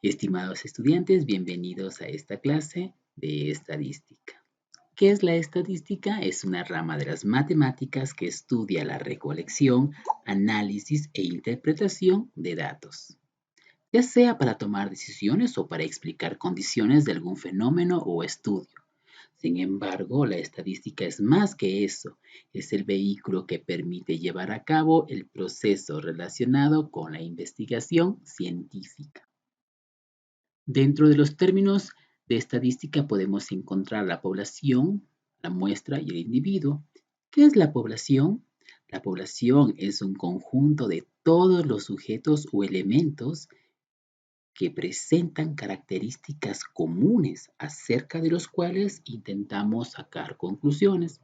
Estimados estudiantes, bienvenidos a esta clase de estadística. ¿Qué es la estadística? Es una rama de las matemáticas que estudia la recolección, análisis e interpretación de datos, ya sea para tomar decisiones o para explicar condiciones de algún fenómeno o estudio. Sin embargo, la estadística es más que eso, es el vehículo que permite llevar a cabo el proceso relacionado con la investigación científica. Dentro de los términos de estadística podemos encontrar la población, la muestra y el individuo. ¿Qué es la población? La población es un conjunto de todos los sujetos o elementos que presentan características comunes acerca de los cuales intentamos sacar conclusiones.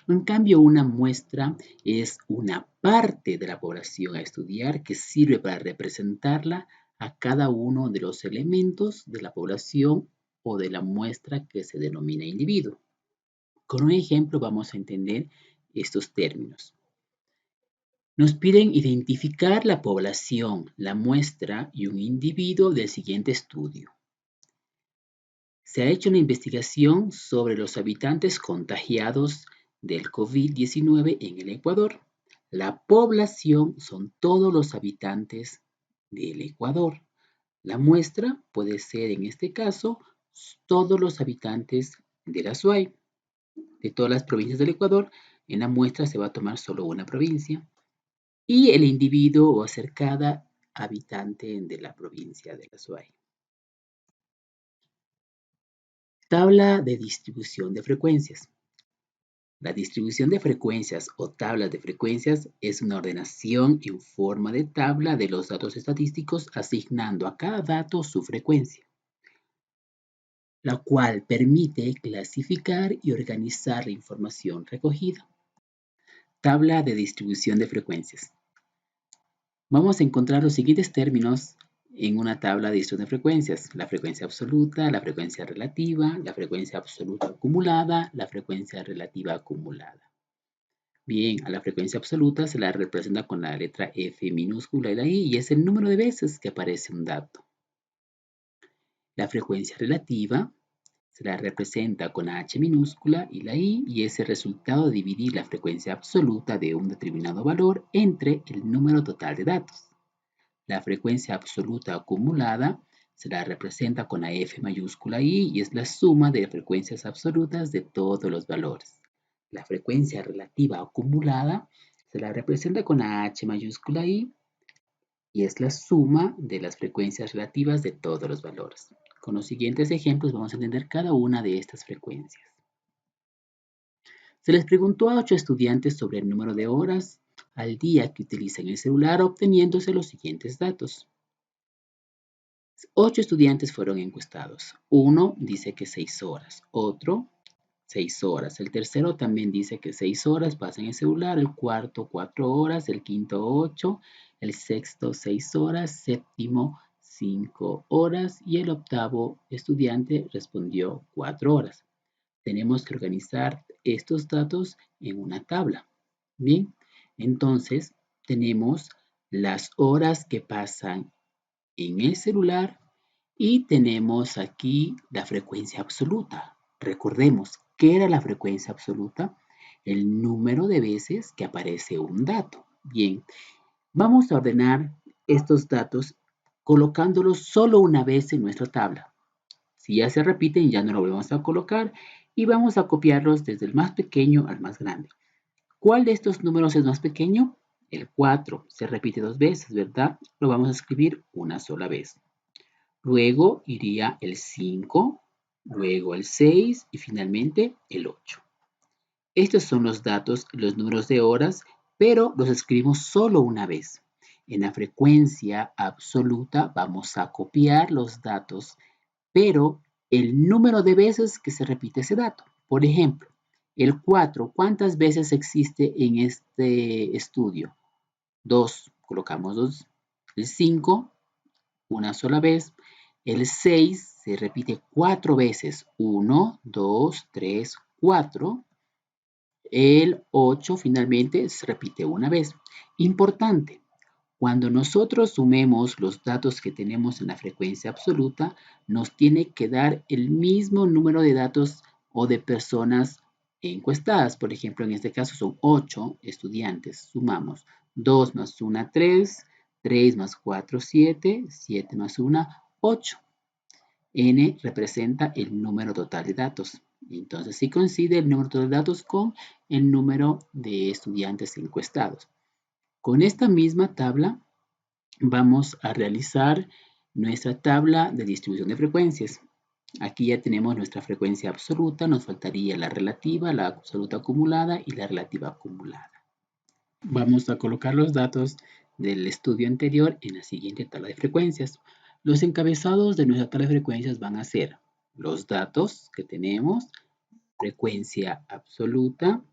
En cambio, una muestra es una parte de la población a estudiar que sirve para representarla a cada uno de los elementos de la población o de la muestra que se denomina individuo. Con un ejemplo vamos a entender estos términos. Nos piden identificar la población, la muestra y un individuo del siguiente estudio. Se ha hecho una investigación sobre los habitantes contagiados del COVID-19 en el Ecuador. La población son todos los habitantes del Ecuador. La muestra puede ser, en este caso, todos los habitantes de la SUAY. De todas las provincias del Ecuador, en la muestra se va a tomar solo una provincia. Y el individuo va a ser cada habitante de la provincia de la SUAY. Tabla de distribución de frecuencias. La distribución de frecuencias o tablas de frecuencias es una ordenación en forma de tabla de los datos estadísticos asignando a cada dato su frecuencia, la cual permite clasificar y organizar la información recogida. Tabla de distribución de frecuencias. Vamos a encontrar los siguientes términos en una tabla de distribución de frecuencias: la frecuencia absoluta, la frecuencia relativa, la frecuencia absoluta acumulada, la frecuencia relativa acumulada. Bien, a la frecuencia absoluta se la representa con la letra F minúscula y la I, y es el número de veces que aparece un dato. La frecuencia relativa se la representa con la H minúscula y la I, y es el resultado de dividir la frecuencia absoluta de un determinado valor entre el número total de datos. La frecuencia absoluta acumulada se la representa con la F mayúscula I, y es la suma de frecuencias absolutas de todos los valores. La frecuencia relativa acumulada se la representa con la H mayúscula I, y es la suma de las frecuencias relativas de todos los valores. Con los siguientes ejemplos vamos a entender cada una de estas frecuencias. Se les preguntó a 8 estudiantes sobre el número de horas al día que utilizan el celular, obteniéndose los siguientes datos. 8 estudiantes fueron encuestados. Uno dice que 6 horas, otro 6 horas. El tercero también dice que 6 horas pasa en el celular, el cuarto 4 horas, el quinto 8, el sexto 6 horas, séptimo 5 horas y el octavo estudiante respondió 4 horas. Tenemos que organizar estos datos en una tabla. Bien, entonces tenemos las horas que pasan en el celular y tenemos aquí la frecuencia absoluta. Recordemos, ¿qué era la frecuencia absoluta? El número de veces que aparece un dato. Bien, vamos a ordenar estos datos colocándolos solo una vez en nuestra tabla. Si ya se repiten, ya no lo vamos a colocar y vamos a copiarlos desde el más pequeño al más grande. ¿Cuál de estos números es más pequeño? El 4 se repite 2 veces, ¿verdad? Lo vamos a escribir una sola vez. Luego iría el 5, luego el 6 y finalmente el 8. Estos son los datos, los números de horas, pero los escribimos solo una vez. En la frecuencia absoluta vamos a copiar los datos, pero el número de veces que se repite ese dato. Por ejemplo, el 4, ¿cuántas veces existe en este estudio? 2, colocamos 2. El 5, una sola vez. El 6 se repite 4 veces. 1, 2, 3, 4. El 8 finalmente se repite una vez. Importante, Cuando nosotros sumemos los datos que tenemos en la frecuencia absoluta, nos tiene que dar el mismo número de datos o de personas encuestadas. Por ejemplo, en este caso son 8 estudiantes. Sumamos 2 más 1, 3, 3 más 4, 7, 7 más 1, 8. N representa el número total de datos. Entonces, sí coincide el número total de datos con el número de estudiantes encuestados. Con esta misma tabla vamos a realizar nuestra tabla de distribución de frecuencias. Aquí ya tenemos nuestra frecuencia absoluta, nos faltaría la relativa, la absoluta acumulada y la relativa acumulada. Vamos a colocar los datos del estudio anterior en la siguiente tabla de frecuencias. Los encabezados de nuestra tabla de frecuencias van a ser los datos que tenemos, frecuencia absoluta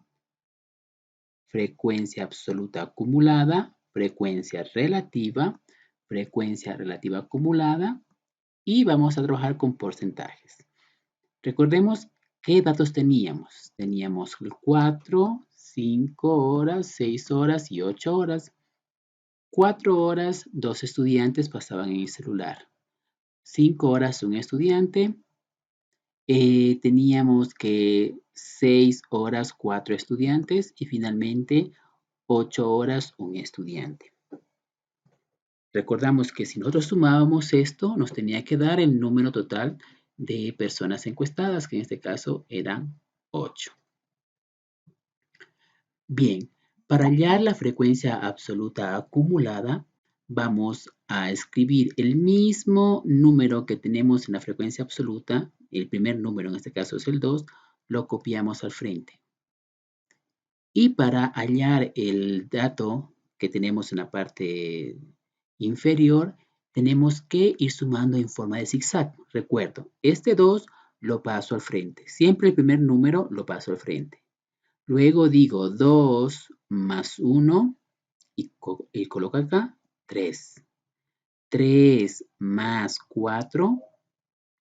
acumulada, frecuencia relativa acumulada y vamos a trabajar con porcentajes. Recordemos qué datos teníamos. Teníamos 4, 5 horas, 6 horas y 8 horas. 4 horas, 2 estudiantes pasaban en el celular. 5 horas, un estudiante. Teníamos que 6 horas, 4 estudiantes y finalmente 8 horas, un estudiante. Recordamos que si nosotros sumábamos esto, nos tenía que dar el número total de personas encuestadas, que en este caso eran 8. Bien, para hallar la frecuencia absoluta acumulada, vamos a escribir el mismo número que tenemos en la frecuencia absoluta, el primer número en este caso es el 2, lo copiamos al frente. Y para hallar el dato que tenemos en la parte inferior, tenemos que ir sumando en forma de zigzag. Recuerdo, este 2 lo paso al frente. Siempre el primer número lo paso al frente. Luego digo 2 más 1 y coloco acá 3. 3 más 4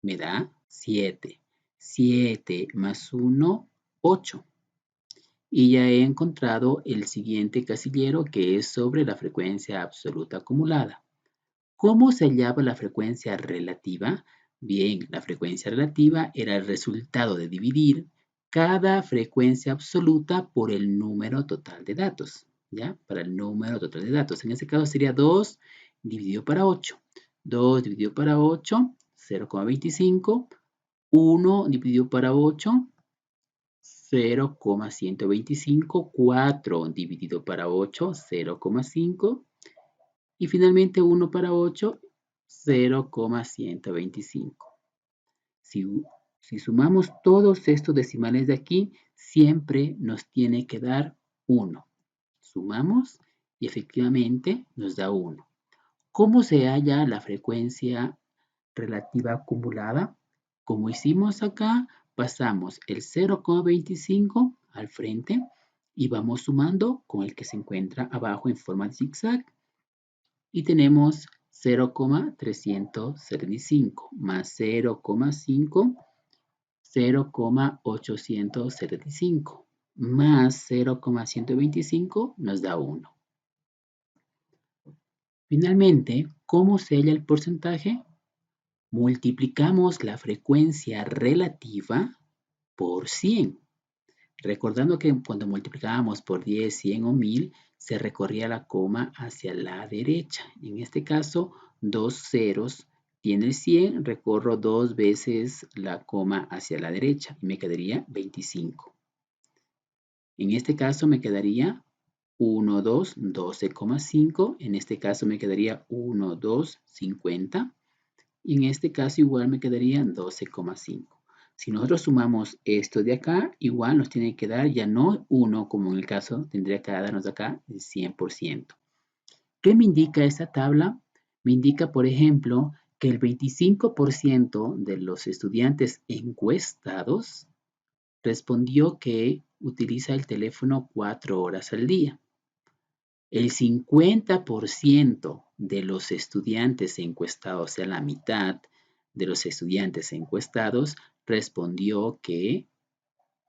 me da 7. 7 más 1, 8. Y ya he encontrado el siguiente casillero que es sobre la frecuencia absoluta acumulada. ¿Cómo se hallaba la frecuencia relativa? Bien, la frecuencia relativa era el resultado de dividir cada frecuencia absoluta por el número total de datos, ¿ya? Para el número total de datos. En este caso sería 2 dividido para 8. 2 dividido para 8, 0,25. 1 dividido para 8, 0,125. 4 dividido para 8, 0,5. Y finalmente 1 para 8, 0,125. Si sumamos todos estos decimales de aquí, siempre nos tiene que dar 1. Sumamos y efectivamente nos da 1. ¿Cómo se halla la frecuencia relativa acumulada? Como hicimos acá, pasamos el 0,25 al frente y vamos sumando con el que se encuentra abajo en forma de zigzag. Y tenemos 0,375 más 0,5, 0,875 más 0,125 nos da 1. Finalmente, ¿cómo se halla el porcentaje? Multiplicamos la frecuencia relativa por 100. Recordando que cuando multiplicábamos por 10, 100 o 1000, se recorría la coma hacia la derecha. En este caso, 2 ceros tiene el 100, recorro 2 veces la coma hacia la derecha y me quedaría 25. En este caso me quedaría 1, 2, 12,5. En este caso me quedaría 1, 2, 50. Y en este caso igual me quedaría 12,5. Si nosotros sumamos esto de acá, igual nos tiene que dar ya no 1, como en el caso, tendría que darnos acá el 100%. ¿Qué me indica esta tabla? Me indica, por ejemplo, que el 25% de los estudiantes encuestados respondió que utiliza el teléfono 4 horas al día. El 50% de los estudiantes encuestados, o sea, la mitad de los estudiantes encuestados, respondió que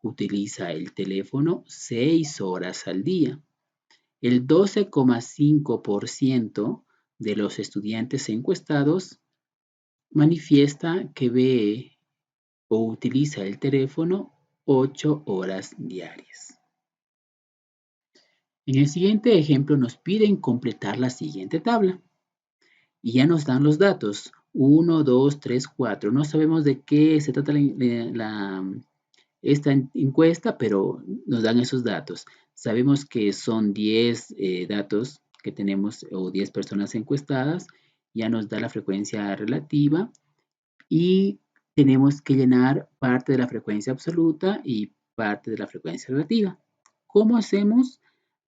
utiliza el teléfono 6 horas al día. El 12,5% de los estudiantes encuestados manifiesta que ve o utiliza el teléfono 8 horas diarias. En el siguiente ejemplo nos piden completar la siguiente tabla y ya nos dan los datos. 1, 2, 3, 4. No sabemos de qué se trata esta encuesta, pero nos dan esos datos. Sabemos que son 10 datos que tenemos o 10 personas encuestadas. Ya nos da la frecuencia relativa y tenemos que llenar parte de la frecuencia absoluta y parte de la frecuencia relativa. ¿Cómo hacemos?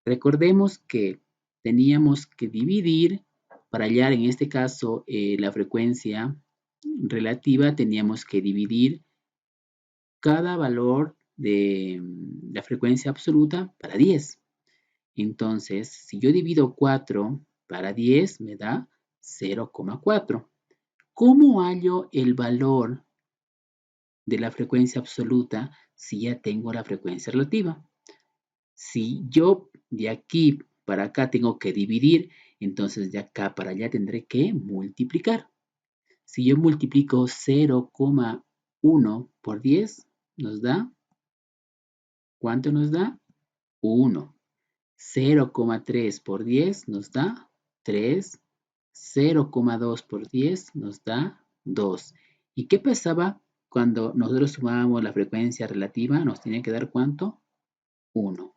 Recordemos que teníamos que dividir, para hallar en este caso la frecuencia relativa, teníamos que dividir cada valor de la frecuencia absoluta para 10. Entonces, si yo divido 4 para 10, me da 0,4. ¿Cómo hallo el valor de la frecuencia absoluta si ya tengo la frecuencia relativa? Si yo de aquí para acá tengo que dividir, entonces de acá para allá tendré que multiplicar. Si yo multiplico 0,1 por 10, nos da, ¿cuánto nos da? 1. 0,3 por 10 nos da 3. 0,2 por 10 nos da 2. ¿Y qué pasaba cuando nosotros sumábamos la frecuencia relativa? Nos tiene que dar ¿cuánto? 1.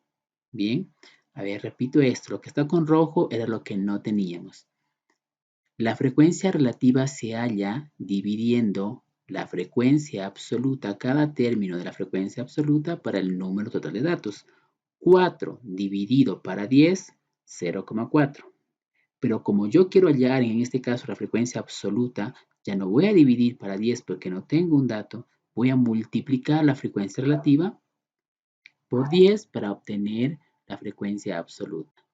Bien, a ver, repito esto. Lo que está con rojo era lo que no teníamos. La frecuencia relativa se halla dividiendo la frecuencia absoluta, cada término de la frecuencia absoluta para el número total de datos. 4 dividido para 10, 0,4. Pero como yo quiero hallar en este caso la frecuencia absoluta, ya no voy a dividir para 10 porque no tengo un dato, voy a multiplicar la frecuencia relativa por 10 para obtener la frecuencia absoluta.